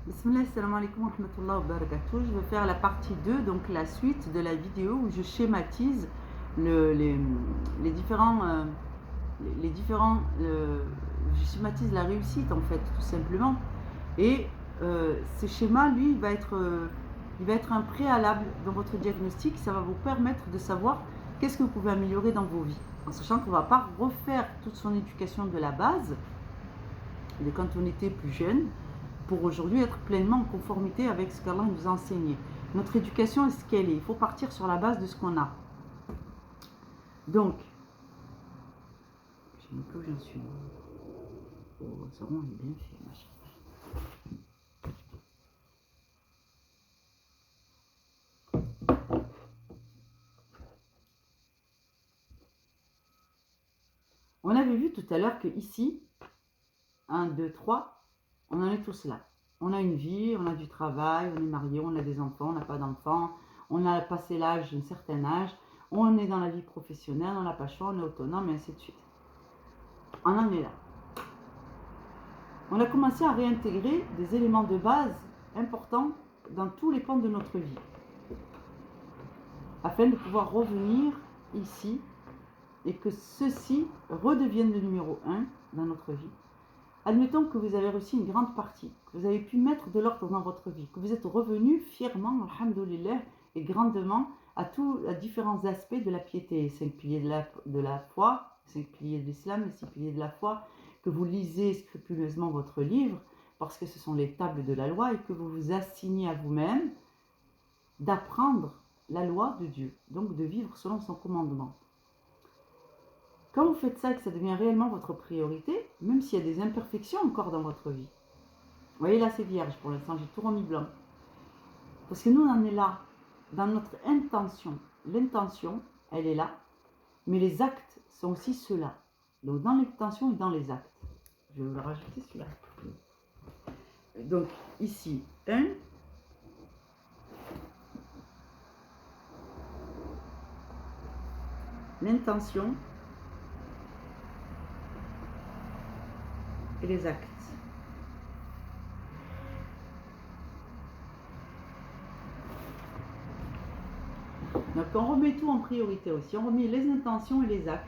Bismillah, salam alaikum wa rahmatullah wa barakatuh. Je vais faire la partie 2, donc la suite de la vidéo où je schématise les différents, je schématise la réussite en fait, tout simplement. Et ce schéma, lui, il va être un préalable dans votre diagnostic. Ça va vous permettre de savoir qu'est-ce que vous pouvez améliorer dans vos vies. En sachant qu'on ne va pas refaire toute son éducation de la base, de quand on était plus jeune, pour aujourd'hui être pleinement en conformité avec ce qu'Allah nous a enseigné. Notre éducation est ce qu'elle est. Il faut partir sur la base de ce qu'on a. Donc, j'ai mis que j'en suis. Oh, ça rond est bien fait, machin. On avait vu tout à l'heure que ici, 1, 2, 3, on en est tous là. On a une vie, on a du travail, on est marié, on a des enfants, on n'a pas d'enfants, on a passé l'âge, un certain âge, on est dans la vie professionnelle, on n'a pas le choix, on est autonome, et ainsi de suite. On en est là. On a commencé à réintégrer des éléments de base importants dans tous les pans de notre vie, afin de pouvoir revenir ici et que ceci redevienne le numéro 1 dans notre vie. Admettons que vous avez reçu une grande partie, que vous avez pu mettre de l'ordre dans votre vie, que vous êtes revenu fièrement, alhamdoulilah, et grandement à différents aspects de la piété, 5 piliers de la foi, 5 piliers de l'islam, les 6 piliers de la foi, que vous lisez scrupuleusement votre livre, parce que ce sont les tables de la loi, et que vous vous assignez à vous-même d'apprendre la loi de Dieu, donc de vivre selon son commandement. Quand vous faites ça et que ça devient réellement votre priorité, même s'il y a des imperfections encore dans votre vie, vous voyez là c'est vierge pour l'instant, j'ai tout remis blanc. Parce que nous on en est là, dans notre intention. L'intention, elle est là, mais les actes sont aussi ceux-là. Donc dans l'intention et dans les actes. Je vais vous le rajouter celui-là. Donc ici, 1. L'intention et les actes. Donc on remet tout en priorité aussi. On remet les intentions et les actes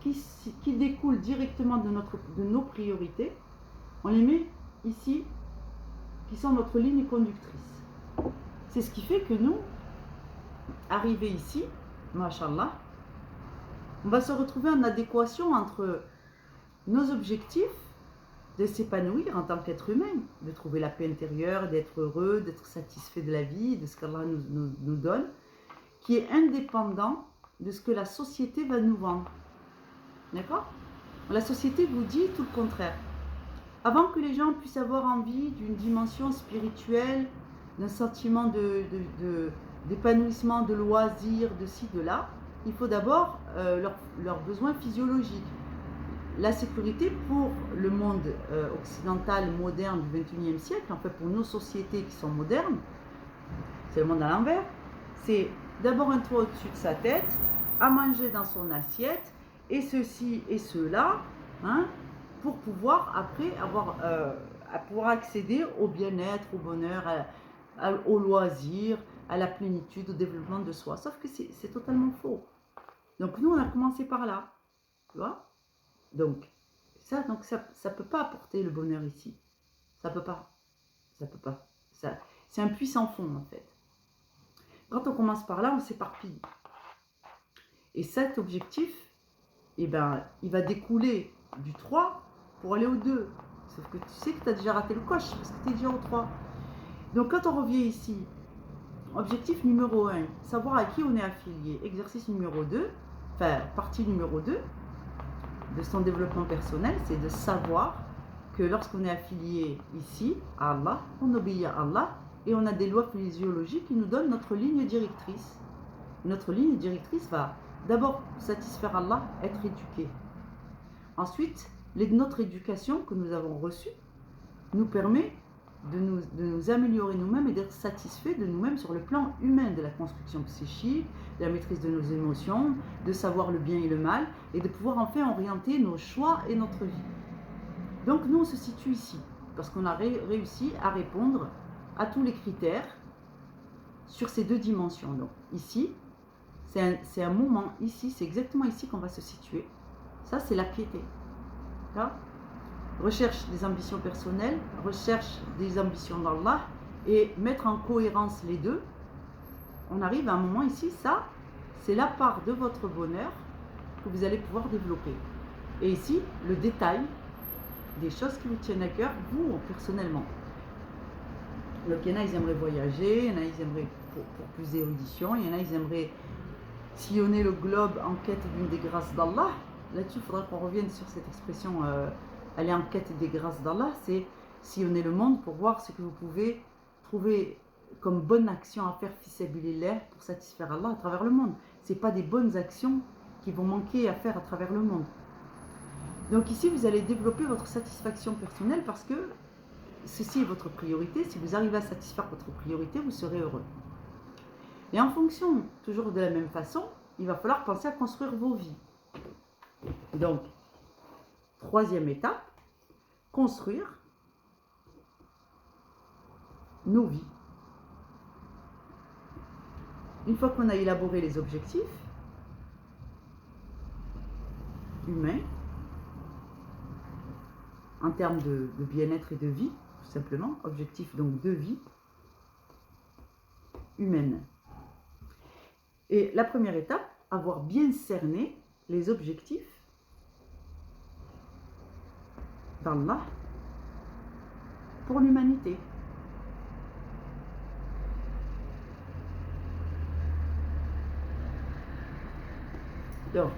qui découlent directement de nos priorités. On les met ici, qui sont notre ligne conductrice. C'est ce qui fait que nous, arrivés ici, mashallah, on va se retrouver en adéquation entre nos objectifs de s'épanouir en tant qu'être humain, de trouver la paix intérieure, d'être heureux, d'être satisfait de la vie, de ce qu'Allah nous donne, qui est indépendant de ce que la société va nous vendre. D'accord ? La société vous dit tout le contraire. Avant que les gens puissent avoir envie d'une dimension spirituelle, d'un sentiment d'épanouissement, de loisir, de ci, de là, il faut d'abord leurs besoins physiologiques. La sécurité pour le monde occidental moderne du XXIe siècle, en fait pour nos sociétés qui sont modernes, c'est le monde à l'envers, c'est d'abord un toit au-dessus de sa tête, à manger dans son assiette, et ceci et cela, hein, pour pouvoir après pouvoir accéder au bien-être, au bonheur, au loisir, à la plénitude, au développement de soi. Sauf que c'est totalement faux. Donc nous, on a commencé par là, tu vois. Donc ça peut pas apporter le bonheur ici. Ça peut pas. C'est un puits sans fond en fait. Quand on commence par là, on s'éparpille. Et cet objectif, eh ben, il va découler du 3 pour aller au 2. Sauf que tu sais que tu as déjà raté le coche parce que tu es déjà au 3. Donc quand on revient ici, objectif numéro 1, savoir à qui on est affilié. Exercice numéro 2, enfin partie numéro 2 de son développement personnel, c'est de savoir que lorsqu'on est affilié ici à Allah, on obéit à Allah et on a des lois physiologiques qui nous donnent notre ligne directrice. Notre ligne directrice va d'abord satisfaire Allah, être éduqué. Ensuite, notre éducation que nous avons reçue nous permet de nous améliorer nous-mêmes et d'être satisfaits de nous-mêmes sur le plan humain, de la construction psychique, de la maîtrise de nos émotions, de savoir le bien et le mal, et de pouvoir enfin orienter nos choix et notre vie. Donc nous, on se situe ici. parce qu'on a réussi à répondre à tous les critères sur ces deux dimensions. Donc ici, c'est un moment, ici, c'est exactement ici qu'on va se situer. Ça, c'est la piété. Recherche des ambitions personnelles, recherche des ambitions d'Allah, et mettre en cohérence les deux. On arrive à un moment ici, ça, c'est la part de votre bonheur que vous allez pouvoir développer. Et ici, le détail des choses qui vous tiennent à cœur, vous, personnellement. Donc, il y en a, ils aimeraient voyager, il y en a, ils aimeraient pour plus d'érudition, il y en a, ils aimeraient sillonner le globe en quête d'une des grâces d'Allah. Là-dessus, il faudra qu'on revienne sur cette expression, aller en quête des grâces d'Allah, c'est sillonner le monde pour voir ce que vous pouvez trouver comme bonne action à faire fisabilillah pour satisfaire Allah à travers le monde. Ce n'est pas des bonnes actions qui vont manquer à faire à travers le monde. Donc ici, vous allez développer votre satisfaction personnelle parce que ceci est votre priorité. Si vous arrivez à satisfaire votre priorité, vous serez heureux. Et en fonction, toujours de la même façon, il va falloir penser à construire vos vies. Donc, troisième étape, construire nos vies. Une fois qu'on a élaboré les objectifs humains, en termes de bien-être et de vie, tout simplement, objectif donc de vie humaine. Et la première étape, avoir bien cerné les objectifs d'Allah pour l'humanité. Donc,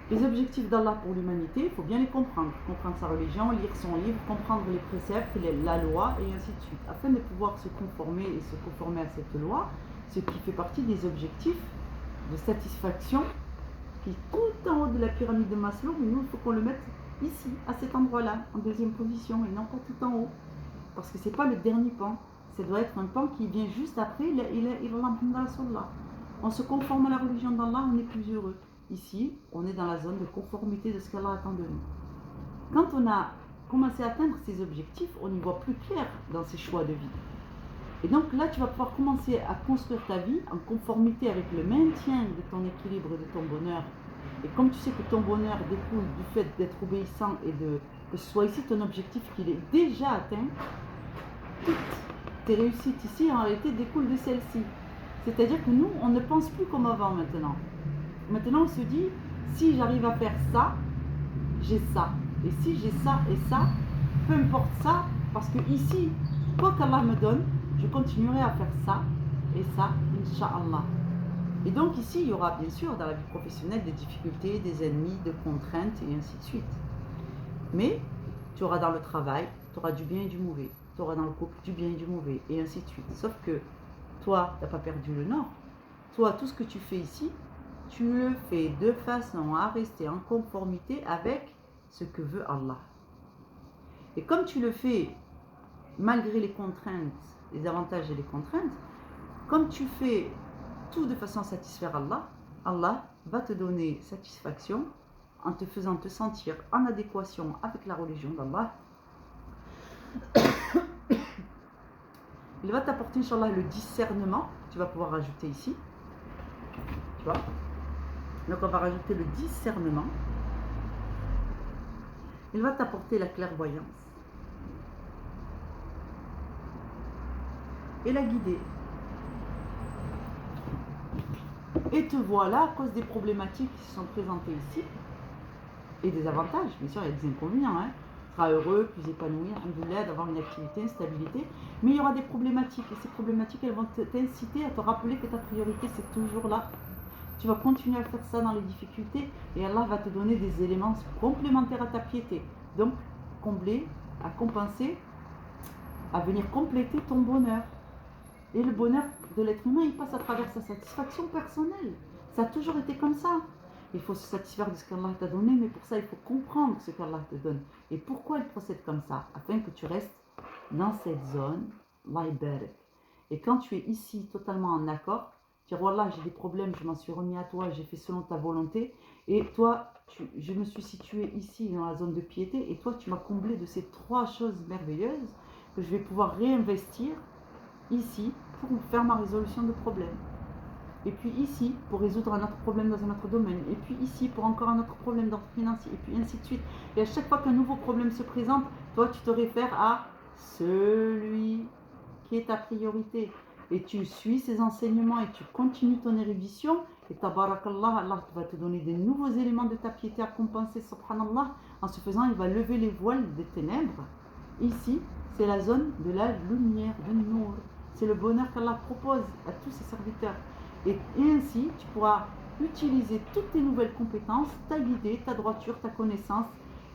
les objectifs d'Allah pour l'humanité, il faut bien les comprendre. Comprendre sa religion, lire son livre, comprendre les préceptes, la loi, et ainsi de suite. Afin de pouvoir se conformer à cette loi, ce qui fait partie des objectifs de satisfaction qui est tout en haut de la pyramide de Maslow, mais nous, il faut qu'on le mette ici, à cet endroit-là, en deuxième position, et non pas tout en haut. Parce que ce n'est pas le dernier pan. Ça doit être un pan qui vient juste après, on se conforme à la religion d'Allah, on est plus heureux. Ici, on est dans la zone de conformité de ce qu'Allah attend de nous. Quand on a commencé à atteindre ces objectifs, on y voit plus clair dans ses choix de vie. Et donc là, tu vas pouvoir commencer à construire ta vie en conformité avec le maintien de ton équilibre et de ton bonheur. Et comme tu sais que ton bonheur découle du fait d'être obéissant et que ce soit ici ton objectif qu'il est déjà atteint, toutes tes réussites ici en réalité découlent de celle-ci. C'est-à-dire que nous, on ne pense plus comme avant maintenant. Maintenant, on se dit, si j'arrive à faire ça, j'ai ça. Et si j'ai ça et ça, peu importe ça, parce que ici, quoi qu'Allah me donne, je continuerai à faire ça et ça, Inch'Allah. Et donc ici, il y aura bien sûr dans la vie professionnelle des difficultés, des ennemis, des contraintes et ainsi de suite. Mais tu auras dans le travail, tu auras du bien et du mauvais. Tu auras dans le couple du bien et du mauvais et ainsi de suite. Sauf que toi, tu n'as pas perdu le nord. Toi, tout ce que tu fais ici, tu le fais de façon à rester en conformité avec ce que veut Allah. Et comme tu le fais malgré les contraintes, les avantages et les contraintes, comme tu fais tout de façon à satisfaire Allah, Allah va te donner satisfaction en te faisant te sentir en adéquation avec la religion d'Allah. Il va t'apporter, Inch'Allah, le discernement. Tu vas pouvoir rajouter ici. Tu vois? Donc on va rajouter le discernement. Il va t'apporter la clairvoyance. Et la guider. Et te voilà à cause des problématiques qui se sont présentées ici. Et des avantages, bien sûr, il y a des inconvénients. Tu seras heureux, plus épanoui, alhamdoulilah, d'avoir une activité, une stabilité. Mais il y aura des problématiques. Et ces problématiques, elles vont t'inciter à te rappeler que ta priorité, c'est toujours là. Tu vas continuer à faire ça dans les difficultés et Allah va te donner des éléments complémentaires à ta piété. Donc, combler, à compenser, à venir compléter ton bonheur. Et le bonheur de l'être humain, il passe à travers sa satisfaction personnelle. Ça a toujours été comme ça. Il faut se satisfaire de ce qu'Allah t'a donné, mais pour ça, il faut comprendre ce qu'Allah te donne. Et pourquoi il procède comme ça, afin que tu restes dans cette zone, laïbarik. Et quand tu es ici, totalement en accord, dire voilà, j'ai des problèmes, je m'en suis remis à toi, j'ai fait selon ta volonté. Et toi, je me suis située ici dans la zone de piété et toi tu m'as comblé de ces 3 choses merveilleuses que je vais pouvoir réinvestir ici pour faire ma résolution de problème. Et puis ici pour résoudre un autre problème dans un autre domaine. Et puis ici pour encore un autre problème d'ordre financier. Et puis ainsi de suite. Et à chaque fois qu'un nouveau problème se présente, toi tu te réfères à celui qui est ta priorité. Et tu suis ces enseignements et tu continues ton érudition. Et tabarakallah, Allah va te donner des nouveaux éléments de ta piété à compenser, subhanallah. En ce faisant, il va lever les voiles des ténèbres. Ici, c'est la zone de la lumière, de Nour. C'est le bonheur qu'Allah propose à tous ses serviteurs. Et ainsi, tu pourras utiliser toutes tes nouvelles compétences, ta guidée, ta droiture, ta connaissance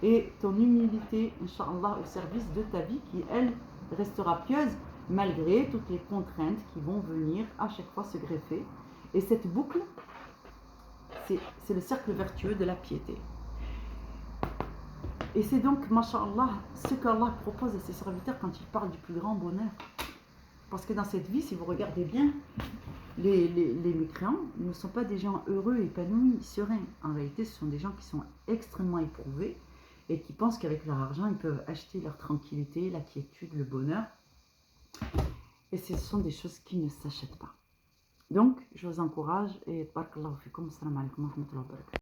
et ton humilité, Inch'Allah, au service de ta vie qui, elle, restera pieuse malgré toutes les contraintes qui vont venir à chaque fois se greffer. Et cette boucle, c'est le cercle vertueux de la piété. Et c'est donc, masha'Allah, ce qu'Allah propose à ses serviteurs quand il parle du plus grand bonheur. Parce que dans cette vie, si vous regardez bien, les mécréants ne sont pas des gens heureux, épanouis, sereins. En réalité, ce sont des gens qui sont extrêmement éprouvés et qui pensent qu'avec leur argent, ils peuvent acheter leur tranquillité, la quiétude, le bonheur. Et ce sont des choses qui ne s'achètent pas. Donc, je vous encourage et barakallahu fikum, assalamu alaikum wa rahmatullahi wa barakatuh.